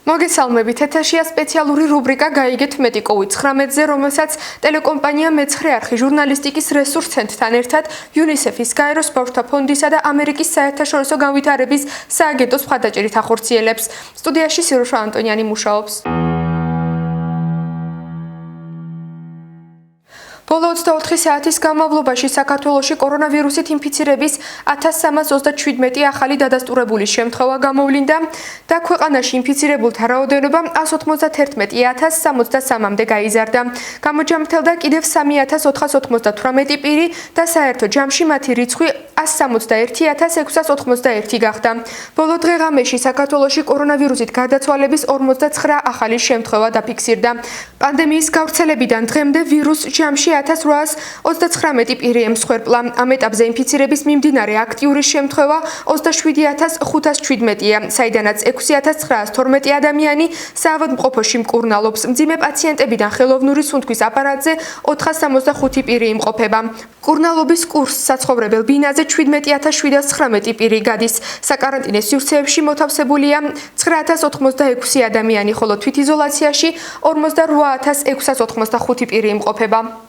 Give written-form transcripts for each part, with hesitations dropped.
მოგესალმებით, ეთერშია სპეციალური რუბრიკა გაიგეთ მეტი COVID-19-ზე, რომელსაც ტელეკომპანია მეცხრე არხი ჟურნალისტიკის რესურს ცენტრთან ერთად UNICEF-ის გაეროს ბავშვთა ფონდისა და ამერიკის საერთაშორისო განვითარების სააგენტოს მხარდაჭერით ახორციელებს. სტუდიაში სიროშა ანტონიანი მუშაობს. ბოლო 24 საათის განმავლობაში საქართველოში კორონავირუსით ინფიცირების 1327 ახალი დადასტურებული შემთხვევა გამოვლინდა და ქვეყანაში ინფიცირებულთა რაოდენობა 151,063-მდე გაიზარდა. გამოჯამრთელდა კიდევ 3,498 პირი და საერთო ჯამში მათი რიცხვი 161,691 გახდა. ბოლო დღე-ღამეში საქართველოში კორონავირუსით გარდაცვალების 49 ახალი შემთხვევა დაფიქსირდა. პანდემიის გავრცელებიდან დღემდე ვირუსს ჯამში 1839 პირი ემსხვერპლა. ამ ეტაპზე ინფიცირების მიმდინარე აქტიური შემთხვევა 27517-ია, საიდანაც 6912 ადამიანი საავადმყოფოში მკურნალობს. მძიმე პაციენტებიდან ხელოვნური სუნთქვის აპარატზე 465 პირი იმყოფება. მკურნალობის კურსს საცხოვრებელ ბინაზე 17719 პირი გადის. საკარანტინო სივრცეებში მოთავსებულია 9086 ადამიანი, ხოლო თვითიზოლაციაში 48685 პირი იმყოფება.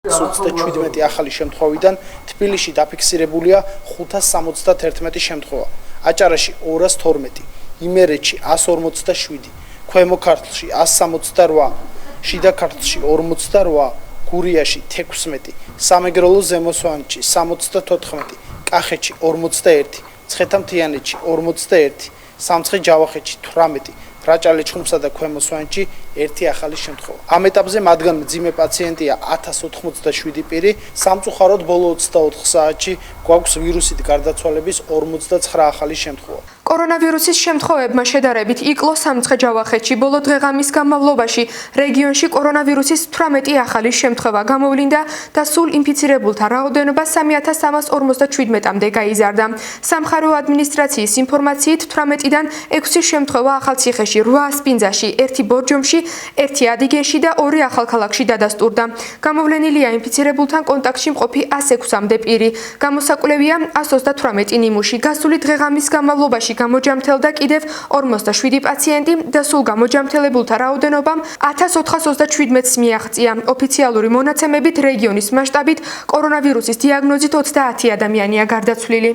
27 ახალი შემთხვევიდან თბილისში დაფიქსირებულია 571 შემთხვევა, აჭარაში 212, იმერეთში 147, ქვემო ქართლში 168, შიდა ქართლში 48, გურიაში 16, სამეგრელო ზემო სვანეთში 74, კახეთში 41, ცხეთამთიანეთში 41, სამცხე-ჯავახეთში 18, რაჭა-ლეჩხუმსა და ქვემო სვანეთში 1 ახალი შემთხვევა. ამ ეტაპზე მათგან მძიმე პაციენტია 1087 პირი, სამწუხაროდ ბოლო 24 საათში გვაქვს ვირუსით გარდაცვალების 49 ახალი შემთხვევა. კორონავირუსის შემთხვევებმა შედარებით იკლო სამცხე-ჯავახეთში. ბოლო დღე-ღამის განმავლობაში რეგიონში კორონავირუსის 18 ახალი შემთხვევა გამოვლინდა და სულ ინფიცირებულთა რაოდენობა 3357-მდე გაიზარდა. სამხარეო ადმინისტრაციის ინფორმაციით 18-დან 6 შემთხვევა ახალციხეში, 8 სპინძაში, 1 ბორჯომში, 1 ადიგენში და 2 ახალქალაქში დადასტურდა. გამოვლენილია ინფიცირებულთან კონტაქტში მყოფი 106-მდე პირი. გამოსაკვლევია 128 ნიმუში. გასული დღე-ღამის განმავლობაში გამოჯამრთელდა კიდევ 47 პაციენტი და სულ გამოჯამრთელებულთა რაოდენობამ 1427-ს მიაღწია. ოფიციალური მონაცემებით რეგიონის მასშტაბით კორონავირუსის დიაგნოზით 30 ადამიანია გარდაცვლილი.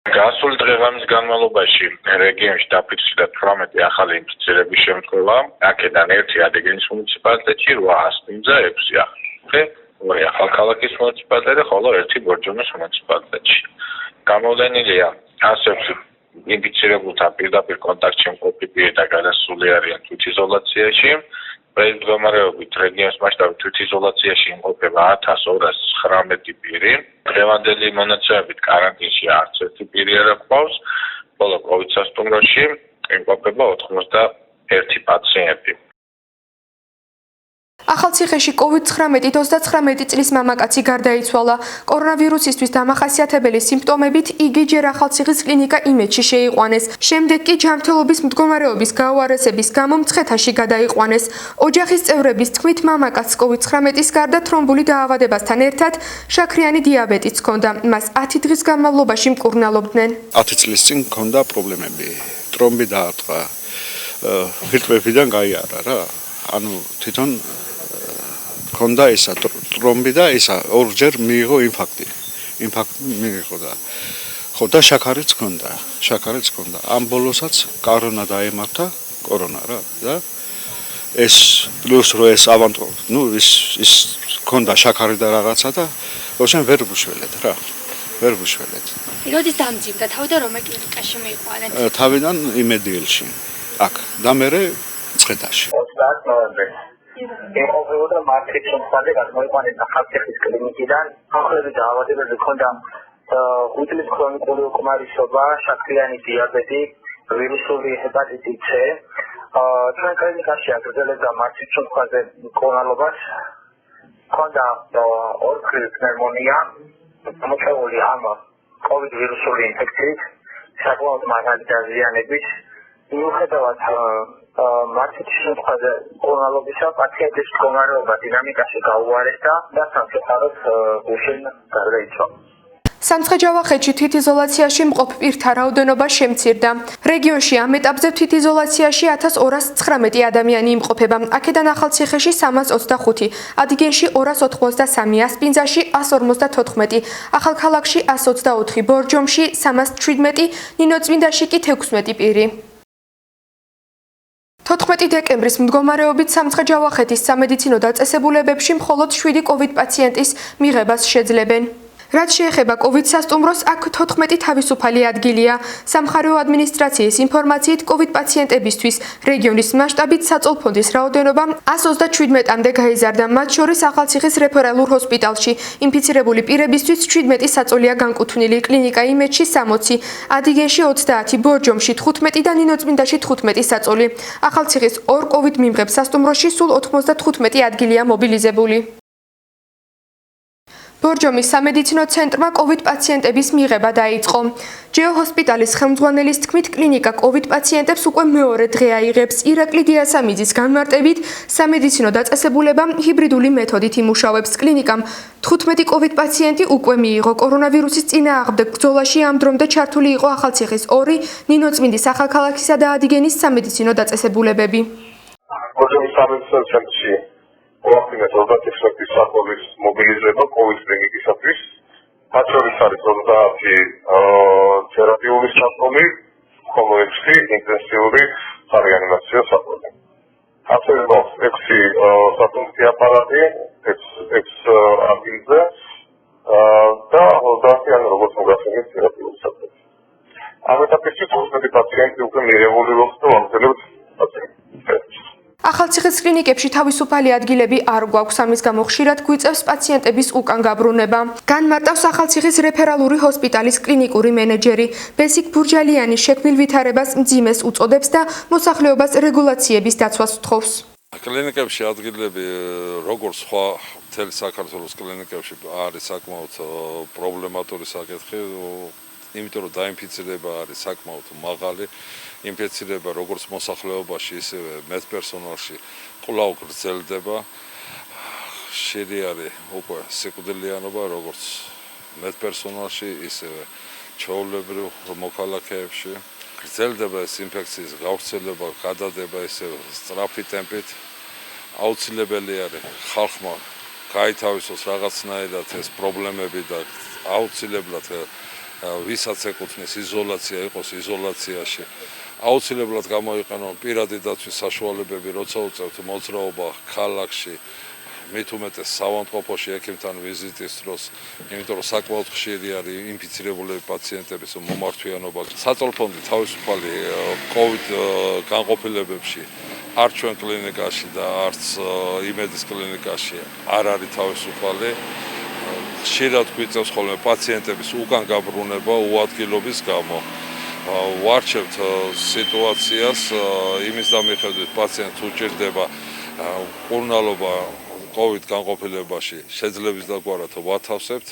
გასული დღე-ღამის განმავლობაში რეგიონში დაფიქსირდა 18 ახალი ინფიცირების შემთხვევა, აქედან 1 ადიგენის მუნიციპალიტეტში, 8 სპინძა, 6 ახალციხე, 2 ახალქალაქის მუნიციპალიტეტი, ხოლო 1 ბორჯომის მუნიციპალიტეტი. გამოვლენილია 106 ინფიცირებულთან პირდაპირ კონტაქტში მყოფი პირი და გადასული არიან თვითიზოლაციაში. პრეზიდენტის მდგომარეობით რეგიონის მასშტაბით თვითიზოლაციაში იმყოფება 1219 პირი. დღევანდელი მონაცემებით კარანტინში არც ერთი პირი არ გვყავს, ხოლო COVID სასტუმროში იმყოფება 91 პაციენტი. ახალციხეში COVID-19 29 წლის მამაკაცი გარდაიცვალა. კორონავირუსისთვის დამახასიათებელი სიმპტომებით იგი ჯერ ახალციხის კლინიკა იმედში შეიყვანეს. შემდეგ კი ჯანმრთელობის მდგომარეობის გაუარესების გამო მცხეთაში გადაიყვანეს. ოჯახის წევრების თქმით, მამაკაცს COVID-19-ის გარდა თრომბული დაავადებასთან ერთად შაქრიანი დიაბეტიც ჰქონდა. მას 10 დღის განმავლობაში მკურნალობდნენ. 10 წლის წინ ჰქონდა პრობლემები. ტრომბი დაარტყა. ფილტრებიდან გაიარა რა. ანუ თვითონ ჰქონდა ისა ტრომბი და ისა ორჯერ მიიღო ინფარქტი. მიიღო და ხო და შაქარიც ჰქონდა. ამ ბოლოსაც კორონა დაემართა, კორონა რა და ეს პლუს რო ეს ავანტო, ის ჰქონდა შაქარი და რაღაცა და ოშენ ვერ გუშველეთ რა. როდის დამძიმდა თავი და რომელ კლინიკაში მიიყვანეთ? თავიდან იმედიელში. აქ და მერე მცხეთაში. 30 ნოემბერს იმყოფებოდა მარტის შემთხვევაზე გამოიყვანეს ახალციხის კლინიკიდან. ახალები დაავადებები ჰქონდა უთლის ქრონიკული უკმარისობა, შაქრიანი დიაბეტი, ვირუსული ჰეპატიტი C. ჩვენ კლინიკაში აგრძელებდა მარტის შემთხვევაზე მკურნალობას. ჰქონდა ორქრილი პნევმონია, მოწეული ამ COVID ვირუსული ინფექციით, საკმაოდ მაღალი დაზიანებით. მიუხედავად მარტის შემთხვევაზე მკურნალობისა, პაციენტის მდგომარეობა დინამიკაში გაუარესდა და სამწუხაროდ უშენ გარდაიცვალა. სამცხე-ჯავახეთში თვითიზოლაციაში მყოფ პირთა რაოდენობა შემცირდა. რეგიონში ამ ეტაპზე თვითიზოლაციაში 1219 ადამიანი იმყოფება. აქედან ახალციხეში 325, ადიგენში 283, ასპინძაში 154, ახალქალაქში 124, ბორჯომში 317, ნინოწმინდაში კი 16 პირი. 14 დეკემბრის მდგომარეობით სამცხე-ჯავახეთის სამედიცინო დაწესებულებებში მხოლოდ 7 COVID პაციენტის მიღებას შეძლებენ. რაც შეეხება COVID სასტუმროს, აქ 14 თავისუფალი ადგილია. სამხარეო ადმინისტრაციის ინფორმაციით, COVID პაციენტებისთვის რეგიონის მასშტაბით საწოლფონდის რაოდენობა 127-მდე გაიზარდა, მათ შორის ახალციხის რეფერალურ ჰოსპიტალში. ინფიცირებული პირებისთვის 17 საწოლია განკუთვნილი, კლინიკა იმედში 60, ადიგენში 30, ბორჯომში 15 და ნინოწმინდაში 15 საწოლი. ახალციხის 2 COVID მიმღებ სასტუმროში სულ 95 ადგილია მობილიზებული. ბორჯომის სამედიცინო ცენტრმა COVID პაციენტების მიღება დაიწყო. ჯეო ჰოსპიტალის ხელმძღვანელის თქმით, კლინიკა COVID პაციენტებს უკვე მეორე დღე აიღებს. ირაკლი დიასამიძის განმარტებით, სამედიცინო დაწესებულება ჰიბრიდული მეთოდით იმუშავებს. კლინიკამ 15 COVID პაციენტი უკვე მიიღო. კორონავირუსის წინააღმდეგ ბრძოლაში ამ დრომდე ჩართული იყო ახალციხის 2, ნინოწმინდის ახალქალაქისა და ადიგენის სამედიცინო დაწესებულებები. ბორჯომის სამედიცინო ცენტრში მოახდინეთ 36 საფუძვლის მობილიზება COVID კლინიკისათვის. მათ შორის არის 30 თერაპიული საფუძვი, ხოლო 6 ინტენსიური სარეანიმაციო საფუძვი. ასევე გვაქვს 6 საფუძვი აპარატი, 6 აპინზე და 30 როგორც მოგახსენეთ თერაპიული საფუძვი. ამ ეტაპში 15 პაციენტი უკვე მიღებული აქვს და ამჟამად პაციენტი. ახალციხის კლინიკებში თავისუფალი ადგილები არ გვაქვს, ამის გამო ხშირად გვიწევს პაციენტების უკან გაბრუნება. განმარტავს ახალციხის რეფერალური ჰოსპიტალის კლინიკური მენეჯერი. ბესიკ ბურჯალიანი შექმნილ ვითარებას მძიმეს უწოდებს და მოსახლეობას რეგულაციების დაცვას ვთხოვს. კლინიკებში ადგილები როგორც სხვა მთელი საქართველოს კლინიკებში არის საკმაოდ პრობლემატური საკითხი, იმიტომ რომ დაინფიცირება არის საკმაოდ მაღალი. ინფიცირება როგორც მოსახლეობაში, ისევე მედპერსონალში კვლავ გრძელდება. ხშირი არის უკვე სიკვდილიანობა როგორც მედპერსონალში, ისევე ჩვეულებრივ მოქალაქეებში. გრძელდება ეს ინფექციის გავრცელება, გადადება ისევე სწრაფი ტემპით. აუცილებელი არის ხალხმა გაითავისოს რაღაცნაირად ეს პრობლემები და აუცილებლად ვისაც ეკუთვნის იზოლაცია, იყოს იზოლაციაში. აუცილებლად გამოიყენონ პირადი დაცვის საშუალებები, როცა უწევთ მოძრაობა ქალაქში, მით უმეტეს საავადმყოფოში ექიმთან ვიზიტის დროს, იმიტომ რომ საკმაოდ ხშირი არის ინფიცირებული პაციენტების მომართვიანობა. საწოლფონდი თავისუფალი COVID განყოფილებებში არ ჩვენ კლინიკაში და არც იმედის კლინიკაში არ არის თავისუფალი. ხშირად გვიწევს ხოლმე პაციენტების უკან გაბრუნება უადგილობის გამო. ვარჩევთ სიტუაციას იმის დამიხედვით პაციენტს უჭირდება მკურნალობა COVID განყოფილებაში შეძლების დაგვარად ვათავსებთ.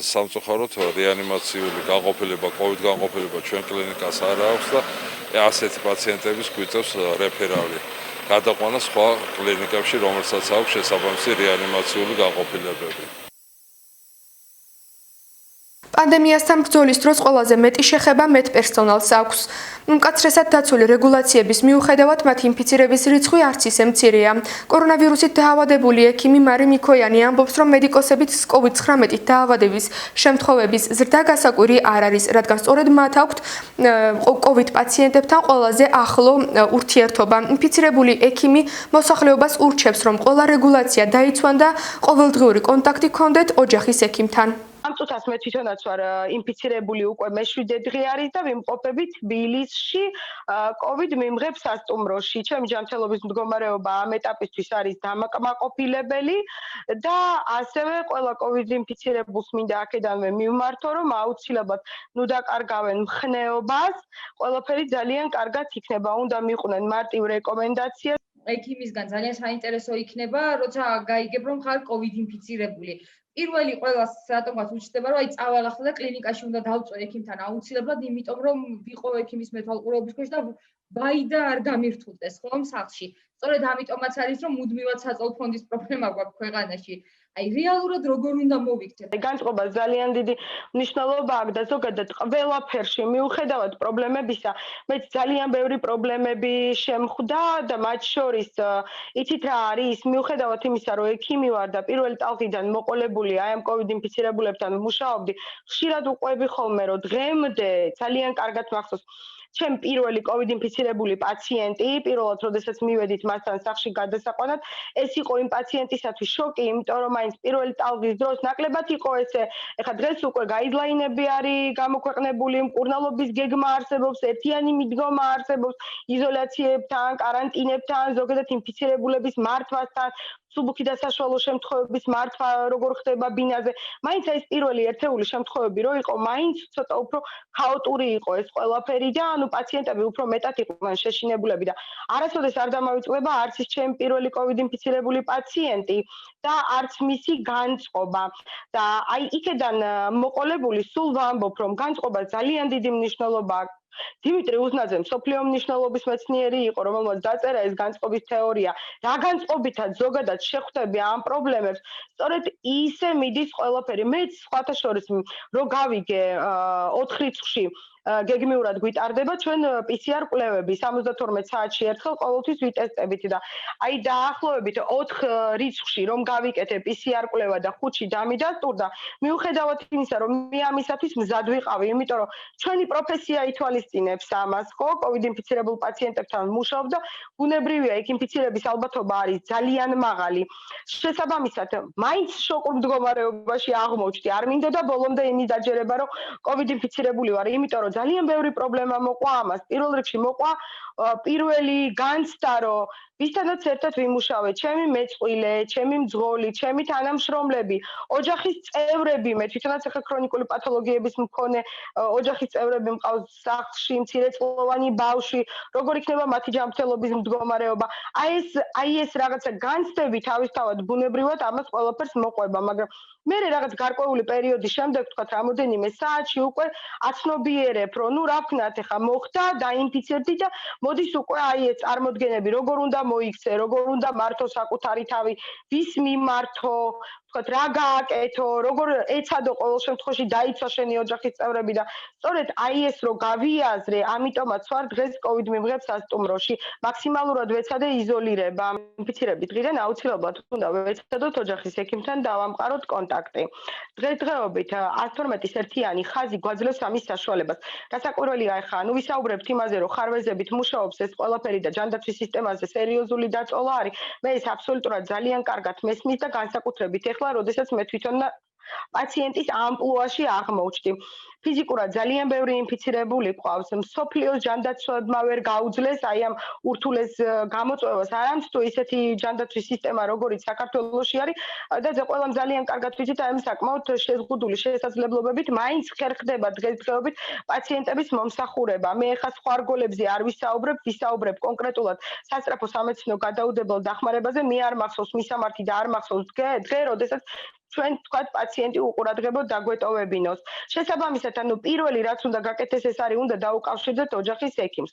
სამწუხაროდ რეანიმაციული განყოფილება, COVID განყოფილება ჩვენ კლინიკას არ აქვს და ასეთი პაციენტების გვიწევს რეფერალი. გადაყვანა სხვა კლინიკებში, რომელსაც აქვს შესაბამისი რეანიმაციული განყოფილებები. პანდემიასთან ბრძოლის დროს ყველაზე მეტი შეხება მედპერსონალს აქვს. მკაცრესად დაცული რეგულაციების მიუხედავად მათ ინფიცირების რიცხვი არც ისე მცირეა. კორონავირუსით დაავადებული ექიმი მარი მიქოიანი ამბობს, რომ მედიკოსებით COVID-19 დაავადების შემთხვევების ზრდა გასაკვირი არ არის, რადგან სწორედ მათ აქვთ COVID პაციენტებთან ყველაზე ახლო ურთიერთობა. ინფიცირებული ექიმი მოსახლეობას ურჩევს, რომ ყველა რეგულაცია დაიცვან და ყოველდღიური კონტაქტი ჰქონდეთ ოჯახის ექიმთან. ამ წუთას მე თვითონაც ვარ ინფიცირებული უკვე მე-7 დღე არის და ვიმყოფები თბილისში COVID მიმღებ სასტუმროში. ჩემი ჯანმრთელობის მდგომარეობა ამ ეტაპისთვის არის დამაკმაყოფილებელი და ასევე ყველა COVID ინფიცირებულს მინდა აქედანვე მივმართო, რომ აუცილებლად დაკარგავენ მხნეობას, ყველაფერი ძალიან კარგად იქნება. უნდა მიყვნენ მარტივ რეკომენდაციას. ექიმისგან ძალიან საინტერესო იქნება, როცა გაიგებ, რომ ხარ COVID ინფიცირებული. პირველი ყველას რატომაც უჩნდება, რომ აი წავალ ახლა და კლინიკაში უნდა დავწვე ექიმთან აუცილებლად, იმიტომ რომ ვიყო ექიმის მეთვალყურეობის ქვეშ და ვაიდა არ გამირთულდეს ხომ სახლში. სწორედ ამიტომაც არის, რომ მუდმივად საწოლფონდის პრობლემა გვაქვს ქვეყანაში. აი რეალურად როგორ უნდა მოვიქცეთ? განწყობა ძალიან დიდი მნიშვნელობა აქვს და ზოგადად ყველაფერში მიუხედავად პრობლემებისა, მეც ძალიან ბევრი პრობლემები შემხვდა და მათ შორის იცით რა არის, მიუხედავად იმისა, რომ ექიმი ვარ და პირველი ტალღიდან მოყოლებული აი ამ COVID ინფიცირებულებთან მუშაობდი, ხშირად უყვები ხოლმე, რომ დღემდე ძალიან კარგად მახსოვს ჩემ პირველი COVID ინფიცირებული პაციენტი, პირველად როდესაც მივედით მასთან სახლში გადასაყვანად, ეს იყო იმ პაციენტისათვის შოკი, იმიტომ რომ მაინც პირველი ტალღის დროს ნაკლებად იყო ესე, ეხლა დღეს უკვე გაიდლაინები არის გამოქვეყნებული, მკურნალობის გეგმა არსებობს, ერთიანი მიდგომა არსებობს, იზოლაციებთან, კარანტინებთან, ზოგადად ინფიცირებულების მართვასთან, სუბუქი და საშუალო შემთხვევების მართვა როგორ ხდება ბინაზე. მაინც ეს პირველი ერთეული შემთხვევები რო იყო, მაინც ცოტა უფრო ქაოტური იყო ეს ყველაფერი და ანუ პაციენტები უფრო მეტად იყვნენ შეშინებულები და არასოდეს არ დამავიწყდება არც ის ჩემი პირველი COVID ინფიცირებული პაციენტი და არც მისი განწყობა. და აი იქედან მოყოლებული სულ ვამბობ, რომ განწყობა ძალიან დიდი მნიშვნელობა აქვს. დიმიტრი უზნაძე მსოფლიო მნიშვნელობის მეცნიერი იყო, რომელმაც დაწერა ეს განწყობის თეორია. რა განწყობითაც ზოგადად შეხვდები ამ პრობლემებს, სწორედ ისე მიდის ყველაფერი. მეც სხვათა შორის რო გავიგე 4 რიცხვში გეგმიურად გვიტარდება ჩვენ PCR კვლევები 72 საათში ერთხელ ყოველთვის ვიტესტებით და აი დაახლოებით 4 რიცხვში რომ გავიკეთე PCR კვლევა და 5-ში დამიდასტურდა, მიუხედავად იმისა, რომ მე ამისათვის მზად ვიყავი, იმიტომ რომ ჩვენი პროფესია ითვალისწინებს ამას, ხო, COVID ინფიცირებულ პაციენტებთან ვმუშაობ და ბუნებრივია, იქ ინფიცირების ალბათობა არის ძალიან მაღალი. შესაბამისად, მაინც შოკურ მდგომარეობაში აღმოჩნდი. არ მინდოდა ბოლომდე იმის დაჯერება, რომ COVID ინფიცირებული ვარ, იმიტომ რომ ძალიან ბევრი პრობლემა მოყვა ამას. პირველ რიგში მოყვა პირველი განცდა, რომ ვისთანაც ერთად ვიმუშავე, ჩემი მეწყვილე, ჩემი მძღოლი, ჩემი თანამშრომლები, ოჯახის წევრები, მე თვითონაც ახლა ქრონიკული პათოლოგიების მქონე ოჯახის წევრები მყავს სახლში, მცირეწლოვანი ბავშვი, როგორ იქნება მათი ჯანმრთელობის მდგომარეობა. აი ეს რაღაცა განცდები თავისთავად ბუნებრივად ამას ყველაფერს მოყვება, მაგრამ მე რაღაც გარკვეული პერიოდის შემდეგ, თქვათ, რამოდენიმე საათში უკვე აცნობიერებ, რომ ნუ რა ვქნათ, ეხა მოხდა, დაინფიცირდი და მოდის უკვე აი ეს წარმოდგენები, როგორ უნდა მოიქცე, როგორ უნდა მართო საკუთარი თავი, ვის მიმართო, თქვათ, რა გააკეთო, როგორ ეცადო ყოველ შემთხვევაში დაიცვა შენი ოჯახის წევრები და სწორედ აი ეს რო გავიაზრე, ამიტომაც ვარ დღეს COVID მიმღებ სასტუმროში, მაქსიმალურად ვეცადე იზოლირება. ინფიცირების დღიდან აუცილებლად უნდა ვეცადოთ ოჯახის ექიმთან დავამყაროთ კონტაქტი. დღესდღეობით 112-ის ერთიანი ხაზი გვაძლევს ამის საშუალებას. გასაკვირველია ახლა, ანუ ვისაუბრებთ იმაზე, რომ ხარვეზებით მუშაობს ეს ყველაფერი და ჯანდაცვის სისტემაზე სერიოზული დაწოლა არის. მე ეს აბსოლუტურად ძალიან კარგად მესმის და განსაკუთრებით ახლა, როდესაც მე თვითონ პაციენტის ამპლუაში აღმოჩნდი. ფიზიკურად ძალიან ბევრი ინფიცირებული ყავს. მსოფლიოს ჯანდაცვებმა ვერ გაუძლეს აი ამ ურთულეს გამოწვევას. არამც თუ ისეთი ჯანდაცვის სისტემა, როგორიც საქართველოში არის და ყველამ ძალიან კარგად ვიცით, აი ამ საკმაოდ შეზღუდული შესაძლებლობებით მაინც ხერხდება დღესდღეობით პაციენტების მომსახურება. მე ახლა სხვა რგოლებზე არ ვისაუბრებ კონკრეტულად სასწრაფო სამედიცინო გადაუდებელ დახმარებაზე, მე არ მახსოვს მისამართი და არ მახსოვს დღე, როდესაც ჩვენ თქვათ პაციენტი უყურადღებოდ დაგვეტოვებინოს. შესაბამისად, ანუ პირველი რაც უნდა გაკეთდეს ეს არის უნდა დაუკავშირდეთ ოჯახის ექიმს.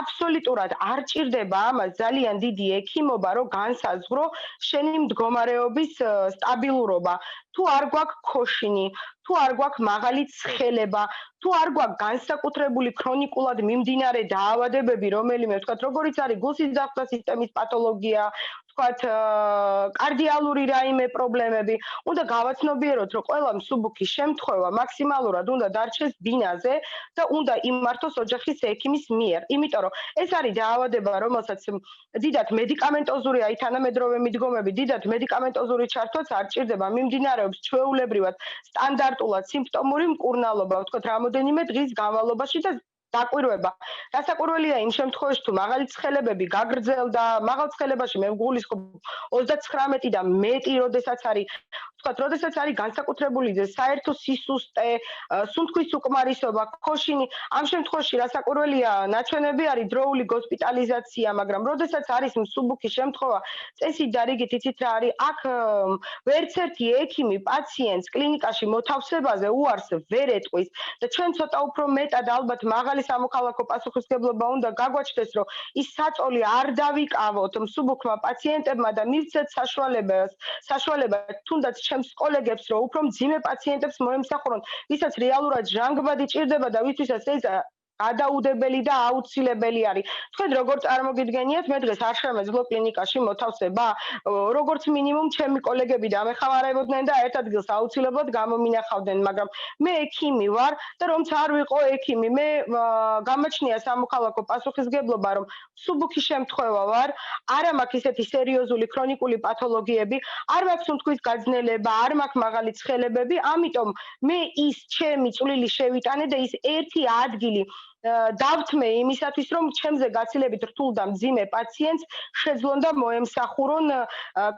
აბსოლუტურად არ ჭირდება ამას ძალიან დიდი ექიმობა, რომ განსაზღვრო შენი მდგომარეობის სტაბილურობა. თუ არ გვაქვს ქოშინი, თუ არ გვაქვს მაღალი ცხელება, თუ არ გვაქვს განსაკუთრებული ქრონიკულად მიმდინარე დაავადებები, რომელიმე ვთქვათ, როგორიც არის გულსიძახთა სისტემის პათოლოგია, ვთქვათ, კარდიალური რაიმე პრობლემები, უნდა გავაცნობიეროთ, რომ ყველა მსუბუქი შემთხვევა მაქსიმალურად უნდა დარჩეს ბინაზე და უნდა იმართოს ოჯახის ექიმის მიერ. იმიტომ რომ ეს არის დაავადება, რომელსაც დიდად მედიკამენტოზური, აი თანამედროვე მიდგომები, დიდად მედიკამენტოზური ჩართვაც არ ჭირდება, მიმდინარეობს ჩვეულებრივად, სტანდარტულად სიმპტომური მკურნალობა, ვთქვათ, რამოდენიმე დღის განმავლობაში და დაკვირვება. გასაკვირველია იმ შემთხვევაში, თუ მაღალი ცხელებები გაგრძელდა, მაღალ ცხელებაში მე ვგულისხმობ 39 და მეტი, როდესაც არის თქვათ, როდესაც არის განსაკუთრებული საერთო სისუსტე, სუნთქვის უკმარისობა, ქოშინი, ამ შემთხვევაში რასაკვირველია, ნაჩვენები არის დროული გოსპიტალიზაცია, მაგრამ როდესაც არის მსუბუქი შემთხვევა, წესით და რიგით იცით რა არის, აქ ვერც ერთი ექიმი პაციენტს კლინიკაში მოთავსებაზე უარს ვერ ეტყვის და ჩვენ ცოტა უფრო მეტად ალბათ მაღალი სამოქალაქო პასუხისმგებლობა უნდა გაგვაჩნდეს, რომ ის საწოლი არ დავიკავოთ მსუბუქმა პაციენტებმა და მივცეთ საშუალება თუნდაც ჩემს კოლეგებს, რომ უფრო მძიმე პაციენტებს მოემსახურონ, ვისაც რეალურად ჟანგბადი ჭირდება და ვისთვისაც ეს გადაუდებელი და აუცილებელი არის. თქვენ როგორ წარმოგიდგენიათ, მე დღეს არ შემეძლო კლინიკაში მოთავსება, როგორც მინიმუმ ჩემი კოლეგები დამეხმარებოდნენ და ერთ ადგილს აუცილებლად გამომინახავდნენ, მაგრამ მე ექიმი ვარ და რომც არ ვიყო ექიმი, მე გამაჩნია სამოქალაქო პასუხისმგებლობა, რომ მსუბუქი შემთხვევა ვარ, არა მაქვს ისეთი სერიოზული ქრონიკული პათოლოგიები, არ მაქვს სუნთქვის გაძნელება, არ მაქვს მაღალი ცხელებები, ამიტომ მე ის ჩემი წვლილი შევიტანე და ის ერთი ადგილი დავთმე იმისათვის, რომ ჩემზე გაცილებით რთულ და მძიმე პაციენტს შეძლონ და მოემსახურონ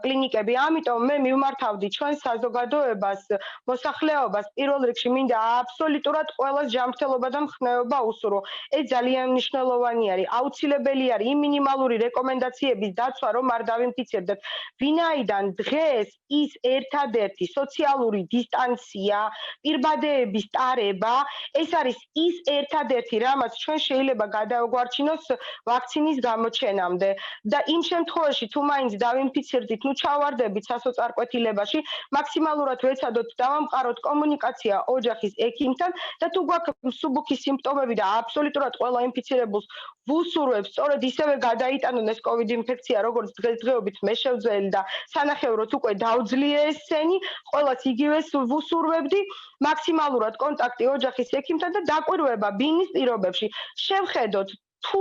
კლინიკები. ამიტომ მე მივმართავდი ჩვენ საზოგადოებას, მოსახლეობას, პირველ რიგში მინდა აბსოლუტურად ყველას ჯანმრთელობა და მხნეობა უსურვო. ეს ძალიან მნიშვნელოვანი არის. აუცილებელი არის იმ მინიმალური რეკომენდაციების დაცვა, რომ არ დავინფიცირდეთ. ვინაიდან დღეს ის ერთადერთი სოციალური დისტანცია, პირბადეების ტარება, ეს არის ის ერთადერთი რამაც ჩვენ შეიძლება გადავგვარჩინოს ვაქცინის გამოჩენამდე და იმ შემთხვევაში თუ მაინც დავინფიცირდით, ნუ ჩავარდებით სასოწარკვეთილებაში, მაქსიმალურად ვეცადოთ დავამყაროთ კომუნიკაცია ოჯახის ექიმთან და თუ გვაქვს მსუბუქი სიმპტომები და აბსოლუტურად ყველა ინფიცირებულს ვუსურვებ, სწორედ ისევე გადაიტანონ ეს COVID ინფექცია, როგორც დღესდღეობით მე შევძელი და სანახევროდ უკვე დავძლიე ეს სცენი, ყველას იგივეს ვუსურვებდი, მაქსიმალურად კონტაქტი ოჯახის ექიმთან და დაკვირვება ბინის პირობებში. შევხედოთ თუ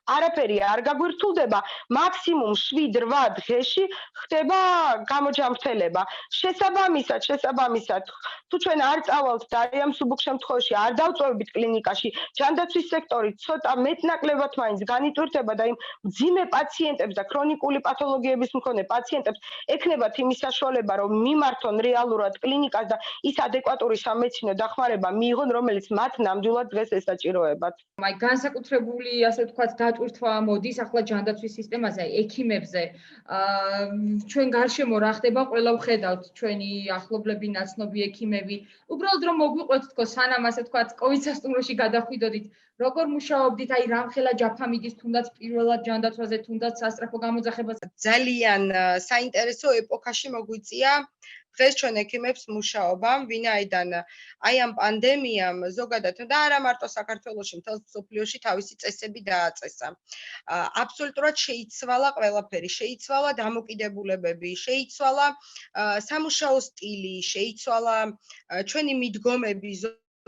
არაფერი არ გაგვირთულდება, მაქსიმუმ 7-8 დღეში ხდება გამოჯამრთელება. შესაბამისად, თუ ჩვენ არ წავალთ და ამ მსუბუქ შემთხვევაში არ დავწვევებით კლინიკაში, ჯანდაცვის სექტორი ცოტა მეტნაკლებად მაინც განიტვირთება და იმ მძიმე პაციენტებს და ქრონიკული პათოლოგიების მქონე პაციენტებს ექნებათ იმის საშუალება, რომ მიმართონ რეალურად კლინიკას და ის ადეკვატური სამედიცინო დახმარება მიიღონ, რომელიც მათ ნამდვილად დღეს ესაჭიროებათ. აი განსაკუთრებული ასე ვთქვათ დატვირთვა მოდის ახლა ჯანდაცვის სისტემაზე, ექიმებზე. ჩვენ გარშემო რა ხდება, ყველა ვხედავთ ჩვენი ახლობლები, ნაცნობი ექიმები. უბრალოდ რომ მოგვიყვეთ თქო, სანამ ასე ვთქვათ COVID სასტუმროში გადახვიდოდით, როგორ მუშაობდით, აი რამხელა ჯაფა მიდის თუნდაც პირველად ჯანდაცვაზე, თუნდაც სასწრაფო გამოძახებას. ძალიან საინტერესო ეპოქაში მოგვიწია დღეს ჩვენ ექიმებს მუშაობა, ვინაიდან აი ამ პანდემიამ ზოგადად და არა მარტო საქართველოში, მთელ მსოფლიოში თავისი წესები დააწესა. აბსოლუტურად შეიცვალა ყველაფერი, შეიცვალა დამოკიდებულებები, შეიცვალა სამუშაო სტილი, შეიცვალა ჩვენი მიდგომები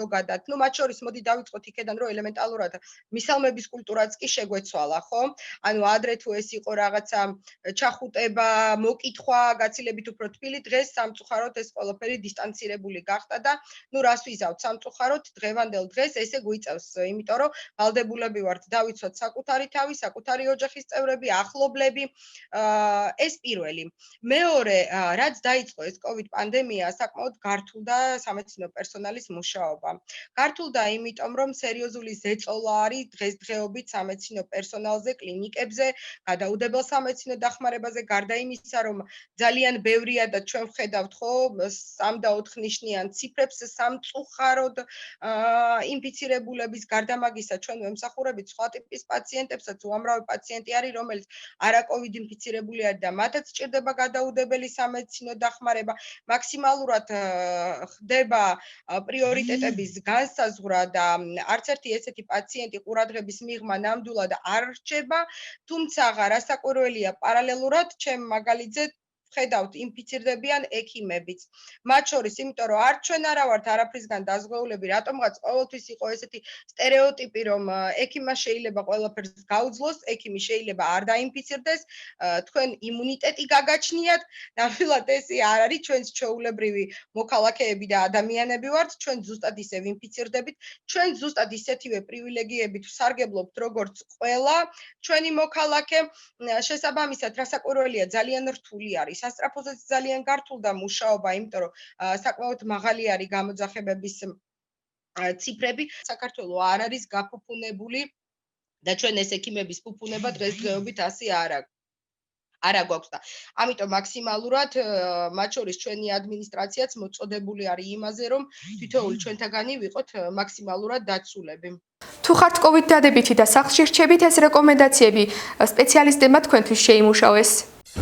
ზოგადად. ნუ მათ შორის მოდი დავიწყოთ იქედან, რომ ელემენტალურად მისალმების კულტურაც კი შეგვეცვალა, ხო? ანუ ადრე თუ ეს იყო რაღაცა ჩახუტება, მოკითხვა, გაცილებით უფრო თბილი, დღეს სამწუხაროდ ეს ყველაფერი დისტანცირებული გახდა და ნუ რას ვიზავთ სამწუხაროდ დღევანდელ დღეს ესე გვიწევს, იმიტომ რომ ვალდებულები ვართ დავიცვათ საკუთარი თავი, საკუთარი ოჯახის წევრები, ახლობლები. ეს პირველი. მეორე, რაც დაიწყო ეს COVID პანდემია, საკმაოდ გართულდა სამედიცინო პერსონალის მუშაობა. გართულდა იმიტომ, რომ სერიოზული ზეწოლა არის დღესდღეობით სამედიცინო პერსონალზე, კლინიკებზე, გადაუდებელ სამედიცინო დახმარებაზე, გარდა იმისა, რომ ძალიან ბევრია და ჩვენ ვხედავთ, ხო, 3 და 4 ნიშნიან ციფრებს სამწუხაროდ ინფიცირებულების გარდა მაგისა ჩვენ ვემსახურებით სხვა ტიპის პაციენტებსაც, უამრავი პაციენტი არის, რომელიც არა COVID ინფიცირებული არის და მათაც სჭირდება გადაუდებელი სამედიცინო დახმარება. მაქსიმალურად ხდება პრიორიტეტები განსაზღვრა და არც ერთი ესეთი პაციენტი ყურადღების მიღმა ნამდვილად არ რჩება, თუმცა რასაკვირველია პარალელურად ჩემ მაგალითზე ხედავთ ინფიცირდებიან ექიმებიც. მათ შორის, იმიტომ რომ არ ჩვენ არა ვართ არაფრისგან დაზღვეულები, რატომღაც ყოველთვის იყო ესეთი სტერეოტიპი, რომ ექიმმა შეიძლება ყველაფერს გაუძლოს, ექიმი შეიძლება არ დაინფიცირდეს, თქვენ იმუნიტეტი გაგაჩნიათ, ნამდვილად ესე არ არის, ჩვენც ჩვეულებრივი მოქალაქეები და ადამიანები ვართ, ჩვენ ზუსტად ისე ვინფიცირდებით, ჩვენ ზუსტად ისეთივე პრივილეგიებით ვსარგებლობთ, როგორც ყველა ჩვენი მოქალაქე. შესაბამისად, რასაკვირველია, ძალიან რთული არის სასტრაფოზე ძალიან გართულდა მუშაობა, იმიტომ რომ საკმაოდ მაღალი არის გამოძახებების ციფრები. საქართველო არ არის გაფუფუნებული და ჩვენ ეს ექიმების ფუფუნება დღესდღეობით ასე არა გვაქვს და ამიტომ მაქსიმალურად მათ შორის ჩვენი ადმინისტრაციაც მოწოდებული არის იმაზე, რომ თითოეული ჩვენთაგანი ვიყოთ მაქსიმალურად დაცულები. თუ ხართ COVID დადებითი და სახლში რჩებით, ეს რეკომენდაციები სპეციალისტებმა თქვენთვის შეიმუშავეს.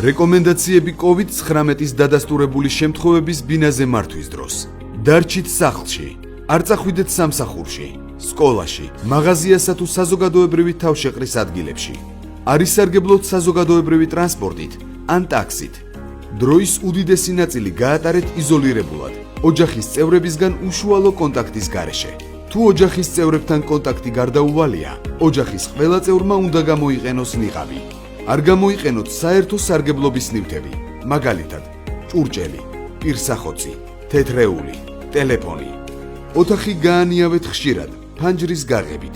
რეკომენდაციები COVID-19-ის დადასტურებული შემთხვევების ბინაზე მართვის დროს. დარჩით სახლში, არ წახვიდეთ სამსახურში, სკოლაში, მაღაზიასა თუ საზოგადოებრივი თავშეყრის ადგილებში. არ ისარგებლოთ საზოგადოებრივი ტრანსპორტით ან ტაქსით. დროის უდიდესი ნაწილი გაატარეთ იზოლირებულად, ოჯახის წევრებისგან უშუალო კონტაქტის გარეშე. თუ ოჯახის წევრებთან კონტაქტი გარდაუვალია, ოჯახის ყველა წევრმა უნდა გამოიყენოს ნიღაბი. არ გამოიყენოთ საერთო სარგებლობის ნივთები, მაგალითად, ჭურჭელი, პირსახოცი, თეთრეული, ტელეფონი. ოთახი გაანიავეთ ხშირად, ფანჯრის გაღებით.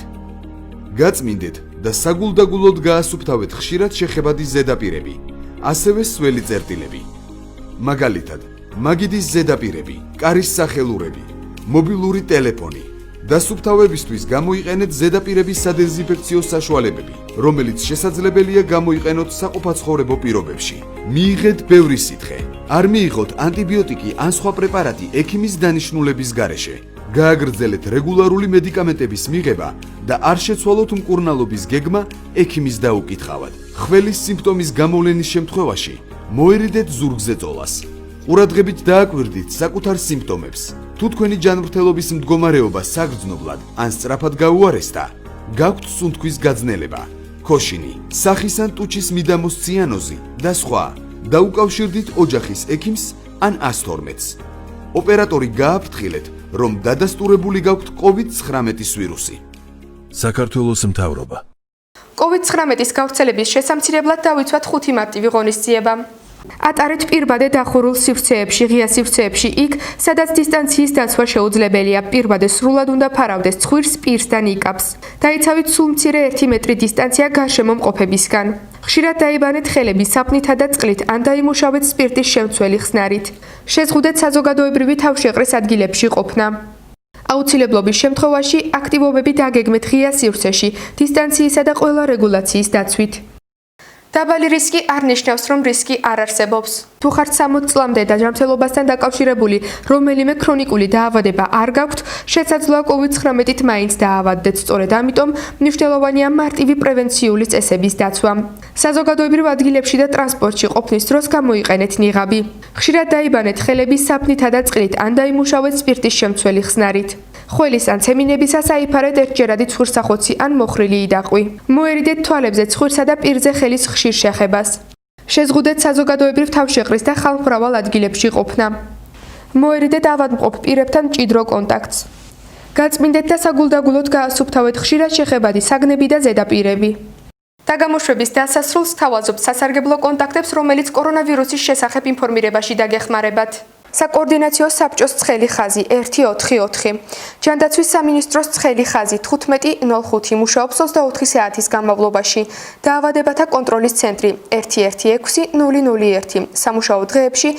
გაწმინდეთ და საგულდაგულოდ გაასუფთავეთ ხშირად შეხებადი ზედაპირები, ასევე სველი წერტილები. მაგალითად, მაგიდის ზედაპირები, კარის სახელურები, მობილური ტელეფონი. დასუფთავებისთვის გამოიყენეთ ზედაპირების სადეზინფექციო საშუალებები, რომელიც შესაძლებელია გამოიყენოთ საყოფაცხოვრებო პირობებში. მიიღეთ ბევრი სითხე. არ მიიღოთ ანტიბიოტიკი ან სხვა პრეპარატი ექიმის დანიშნულების გარეშე. გააგრძელეთ რეგულარული მედიკამენტების მიღება და არ შეცვალოთ მკურნალობის გეგმა ექიმის დაუკითხავად. ხველის სიმპტომის გამოვლენის შემთხვევაში მოერიდეთ ზურგზე წოლას. ყურადღებით დააკვირდით საკუთარ სიმპტომებს. თუ თქვენი ჯანმრთელობის მდგომარეობა საგრძნობლად ან სწრაფად გაუარესდა, გაქვთ სუნთქვის გაძნელება, ქოშინი, სახის ან ტუჩის მიდამოს ციანოზი და სხვა, დაუკავშირდით ოჯახის ექიმს ან 112-ს. ოპერატორი გააფრთხილეთ, რომ დადასტურებული გაქვთ COVID-19 ვირუსი. საქართველოს მთავრობა. COVID-19-ის გავრცელების შესამცირებლად დავიცვათ 5 მარტივი ღონისძიება. ატარეთ პირბადე დახურულ სივრცეებში, ღია სივრცეებში იქ, სადაც დისტანციის დაცვა შეუძლებელია. პირბადე სრულად უნდა ფარავდეს ცხვირს, პირს და ნიკაპს. დაიცავით სულ მცირე 1 მეტრი დისტანცია გარშემო მყოფებისგან. ხშირად დაიბანეთ ხელები საფნითა და წყლით, ან დაიმუშავეთ სპირტის შემცველი ხსნარით. შეზღუდეთ საზოგადოებრივი თავშეყრის ადგილებში ყოფნა. აუცილებლობის შემთხვევაში აქტივობები დაგეგმეთ ღია სივრცეში, დისტანციისა და ყველა რეგულაციის დაცვით. დაბალი რისკი არ ნიშნავს, რომ რისკი არ არსებობს. თუ ხართ 60 წლამდე და ჯანმრთელობასთან დაკავშირებული რომელიმე ქრონიკული დაავადება არ გაქვთ, შესაძლოა COVID-19-ით მაინც დაავადდეთ. სწორედ ამიტომ მნიშვნელოვანია მარტივი პრევენციული წესების დაცვა. საზოგადოებრივ ადგილებში და ტრანსპორტში ყოფნის დროს გამოიყენეთ ნიღაბი. ხშირად დაიბანეთ ხელები საფნითა და წყლით, ან დაიმუშავეთ სპირტის შემცველი ხსნარით. ხველის ან ცემინებისას აიფარეთ ერთჯერადი ცხვირსახოცი ან მოხრილი იდაყვი. მოერიდეთ თვალებზე ცხვირსა და პირზე ხელის ხშირ შეხებას. შეზღუდეთ საზოგადოებრივ თავშეყრის და ხალხმრავალ ადგილებში ყოფნა. მოერიდეთ ავადმყოფ პირებთან მჭიდრო კონტაქტს. გაწმინდეთ და საგულდაგულოდ გაასუფთავეთ ხშირად შეხებადი საგნები და ზედაპირები. დაგამოშვების დასასრულს თავაზობთ სასარგებლო კონტაქტებს, რომელიც კორონავირუსის შესახებ ინფორმირებაში დაგეხმარებათ. საკოორდინაციო საბჭოს ცხელი ხაზი 144, ჯანდაცვის სამინისტროს ცხელი ხაზი 1505 მუშაობს 24 საათის განმავლობაში, დაავადებათა კონტროლის ცენტრი 116-001, სამუშაო დღეებში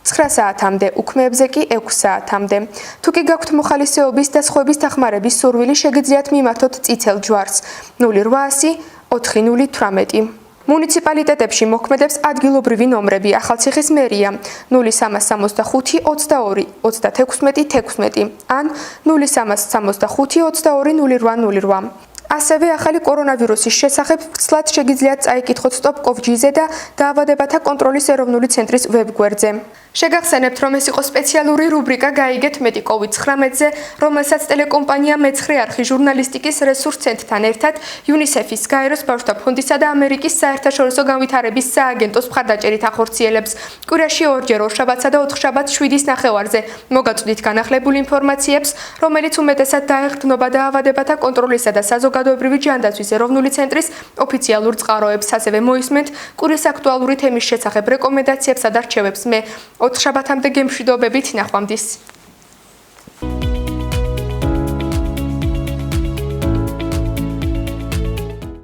9 საათამდე, უქმეებზე კი 6 საათამდე. თუ კი გაქვთ მოხალისეობის და სხვების დახმარების სურვილი, შეგიძლიათ მიმართოთ წითელ ჯვარს 0800 4018. მუნიციპალიტეტებში მოქმედებს ადგილობრივი ნომრები, ახალციხის მერია 0365 22 3616 ან 0365 22 0808. ასევე ახალი კორონავირუსის შესახებ ფცლად შეგიძლიათ წაიკითხოთ stop.gov.gz და დაავადებათა კონტროლის ეროვნული ცენტრის ვებგვერდზე. შეგახსენებთ, რომ ეს იყო სპეციალური რუბრიკა გაიგეთ მეტი COVID-19-ზე, რომელსაც ტელეკომპანია მეცხრე არხი ჟურნალისტიკის რესურს ცენტრთან ერთად UNICEF-ის, გაეროს ბავშვთა ფონდისა და ამერიკის საერთაშორისო განვითარების სააგენტოს მხარდაჭერით ახორციელებს. კვირაში 2 ჯერ ორშაბათსა და 4 შაბათს 7:09-ზე. მოგაწვდით განახლებულ ინფორმაციებს, რომელიც უმეტესად დაეხმარება დაავადებათა კონტროლისა და საზოგადოებრივი ჯანდაცვის ეროვნული ცენტრის ოფიციალურ წყაროებს, ასევე მოისმენთ კვირის აქტუალური თემის შესახებ რეკომენდაციებსა და რჩევებს. მე 4 შაბათამდე გემშვიდობებით, ნახვამდის.